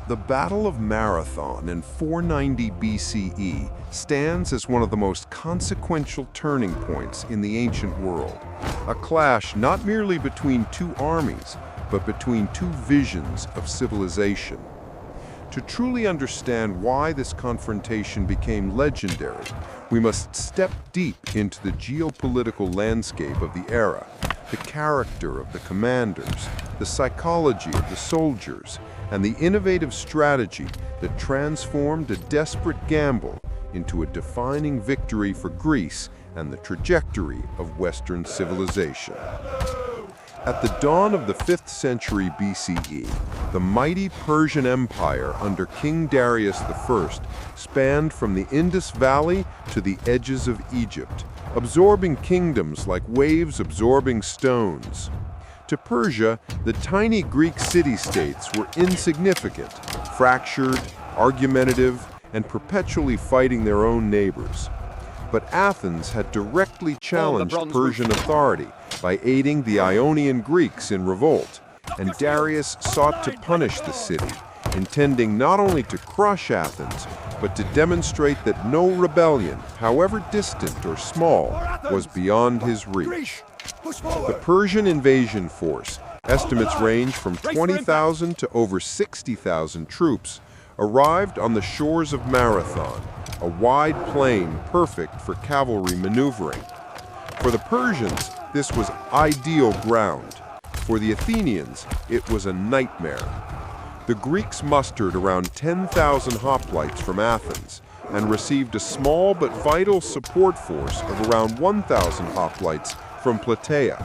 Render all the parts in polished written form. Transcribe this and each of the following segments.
The Battle of Marathon in 490 BCE stands as one of the most consequential turning points in the ancient world. A clash not merely between two armies, but between two visions of civilization. To truly understand why this confrontation became legendary, we must step deep into the geopolitical landscape of the era, the character of the commanders, the psychology of the soldiers, and the innovative strategy that transformed a desperate gamble into a defining victory for Greece and the trajectory of Western civilization. At the dawn of the 5th century BCE, the mighty Persian Empire under King Darius I spanned from the Indus Valley to the edges of Egypt, absorbing kingdoms like waves absorbing stones. To Persia, the tiny Greek city-states were insignificant, fractured, argumentative, and perpetually fighting their own neighbors. But Athens had directly challenged Persian authority by aiding the Ionian Greeks in revolt, and Darius sought to punish the city, intending not only to crush Athens, but to demonstrate that no rebellion, however distant or small, was beyond his reach. The Persian invasion force, estimates range from 20,000 to over 60,000 troops, arrived on the shores of Marathon, a wide plain perfect for cavalry maneuvering. For the Persians, this was ideal ground. For the Athenians, it was a nightmare. The Greeks mustered around 10,000 hoplites from Athens and received a small but vital support force of around 1,000 hoplites from Plataea.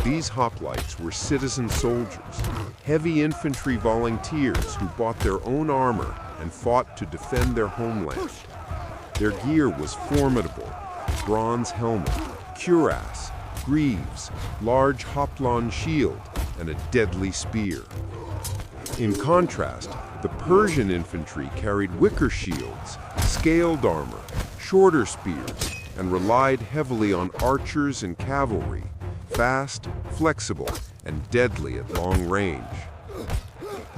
These hoplites were citizen soldiers, heavy infantry volunteers who bought their own armor and fought to defend their homeland. Their gear was formidable: bronze helmet, cuirass, greaves, large hoplon shield, and a deadly spear. In contrast, the Persian infantry carried wicker shields, scaled armor, shorter spears, and relied heavily on archers and cavalry, fast, flexible, and deadly at long range.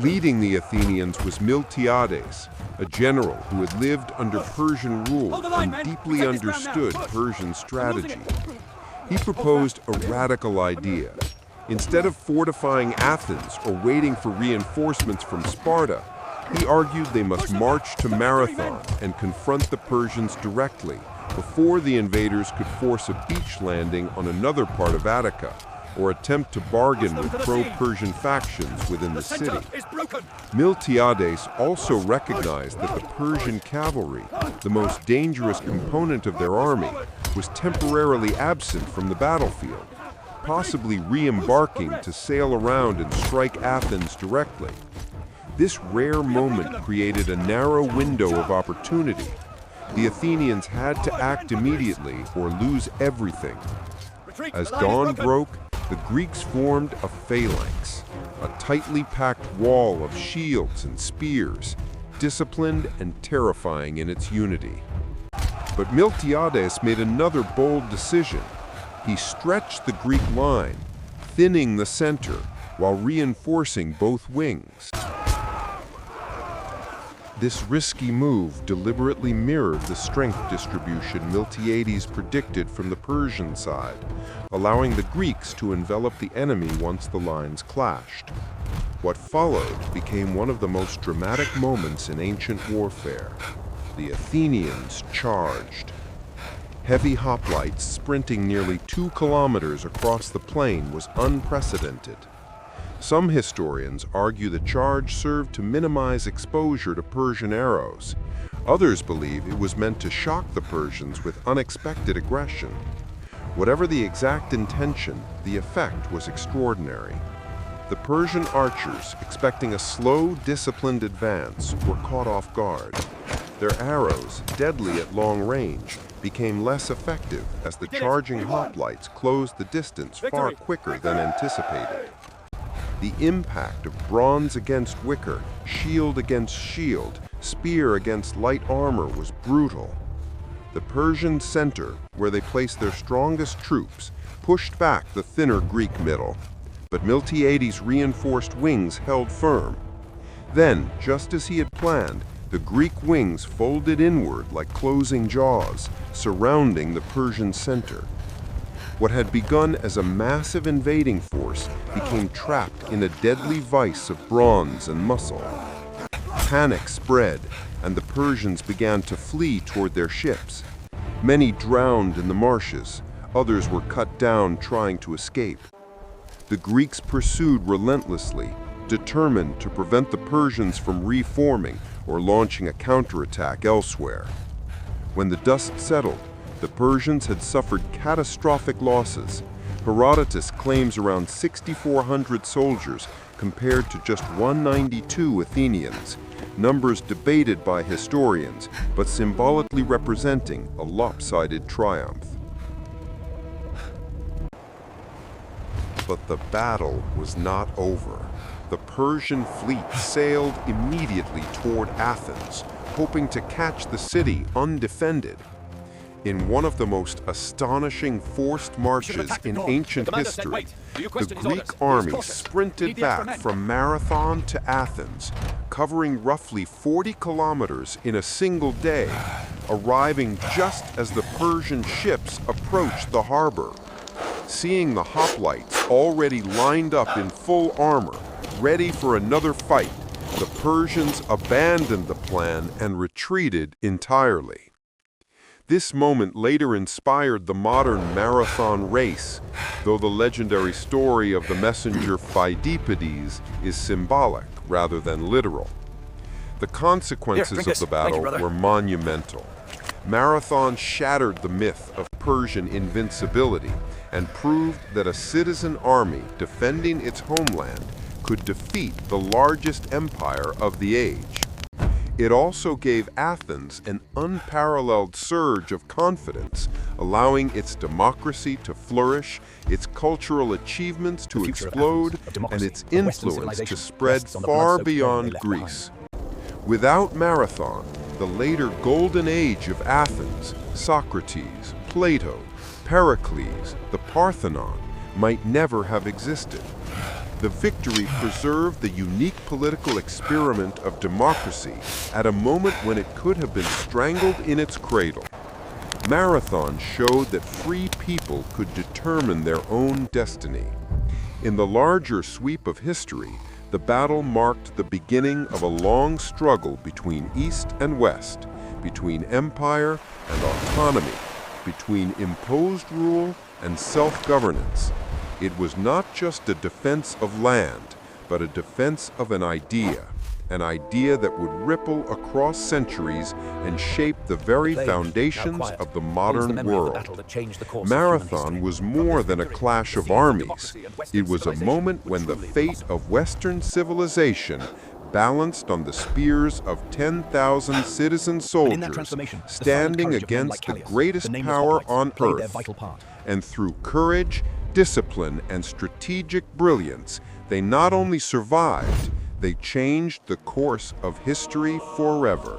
Leading the Athenians was Miltiades, a general who had lived under Persian rule and deeply understood Persian strategy. He proposed a radical idea. Instead of fortifying Athens or waiting for reinforcements from Sparta, he argued they must march to Marathon and confront the Persians directly, before the invaders could force a beach landing on another part of Attica, or attempt to bargain with pro-Persian factions within the city. Miltiades also recognized that the Persian cavalry, the most dangerous component of their army, was temporarily absent from the battlefield, possibly re-embarking to sail around and strike Athens directly. This rare moment created a narrow window of opportunity. The Athenians had to act immediately or lose everything. As dawn broke, the Greeks formed a phalanx, a tightly packed wall of shields and spears, disciplined and terrifying in its unity. But Miltiades made another bold decision. He stretched the Greek line, thinning the center while reinforcing both wings. This risky move deliberately mirrored the strength distribution Miltiades predicted from the Persian side, allowing the Greeks to envelop the enemy once the lines clashed. What followed became one of the most dramatic moments in ancient warfare. The Athenians charged. Heavy hoplites sprinting nearly 2 kilometers across the plain was unprecedented. Some historians argue the charge served to minimize exposure to Persian arrows. Others believe it was meant to shock the Persians with unexpected aggression. Whatever the exact intention, the effect was extraordinary. The Persian archers, expecting a slow, disciplined advance, were caught off guard. Their arrows, deadly at long range, became less effective as the charging hoplites closed the distance far quicker than anticipated. The impact of bronze against wicker, shield against shield, spear against light armor was brutal. The Persian center, where they placed their strongest troops, pushed back the thinner Greek middle. but Miltiades' reinforced wings held firm. Then, just as he had planned, the Greek wings folded inward like closing jaws, surrounding the Persian center. What had begun as a massive invading force became trapped in a deadly vice of bronze and muscle. Panic spread, and the Persians began to flee toward their ships. Many drowned in the marshes, others were cut down trying to escape. The Greeks pursued relentlessly, determined to prevent the Persians from reforming or launching a counterattack elsewhere. When the dust settled, the Persians had suffered catastrophic losses. Herodotus claims around 6,400 soldiers compared to just 192 Athenians, numbers debated by historians, but symbolically representing a lopsided triumph. But the battle was not over. The Persian fleet sailed immediately toward Athens, hoping to catch the city undefended. In one of the most astonishing forced marches in ancient history, the Greek army sprinted back from Marathon to Athens, covering roughly 40 kilometers in a single day, arriving just as the Persian ships approached the harbor. Seeing the hoplites already lined up in full armor, ready for another fight, the Persians abandoned the plan and retreated entirely. This moment later inspired the modern marathon race, though the legendary story of the messenger Phidippides is symbolic rather than literal. The consequences of the battle were monumental. Marathon shattered the myth of Persian invincibility and proved that a citizen army defending its homeland could defeat the largest empire of the age. It also gave Athens an unparalleled surge of confidence, allowing its democracy to flourish, its cultural achievements to explode, and its influence to spread far beyond Greece. Without Marathon, the later golden age of Athens, Socrates, Plato, Pericles, the Parthenon, might never have existed. The victory preserved the unique political experiment of democracy at a moment when it could have been strangled in its cradle. Marathon showed that free people could determine their own destiny. In the larger sweep of history, the battle marked the beginning of a long struggle between East and West, between empire and autonomy, between imposed rule and self-governance. It was not just a defense of land, but a defense of an idea that would ripple across centuries and shape the very foundations of the modern world. Marathon was more than a clash of armies. It was a moment when the fate of Western civilization balanced on the spears of 10,000 citizen soldiers standing against the greatest power on earth. And through courage, discipline, and strategic brilliance, they not only survived, they changed the course of history forever.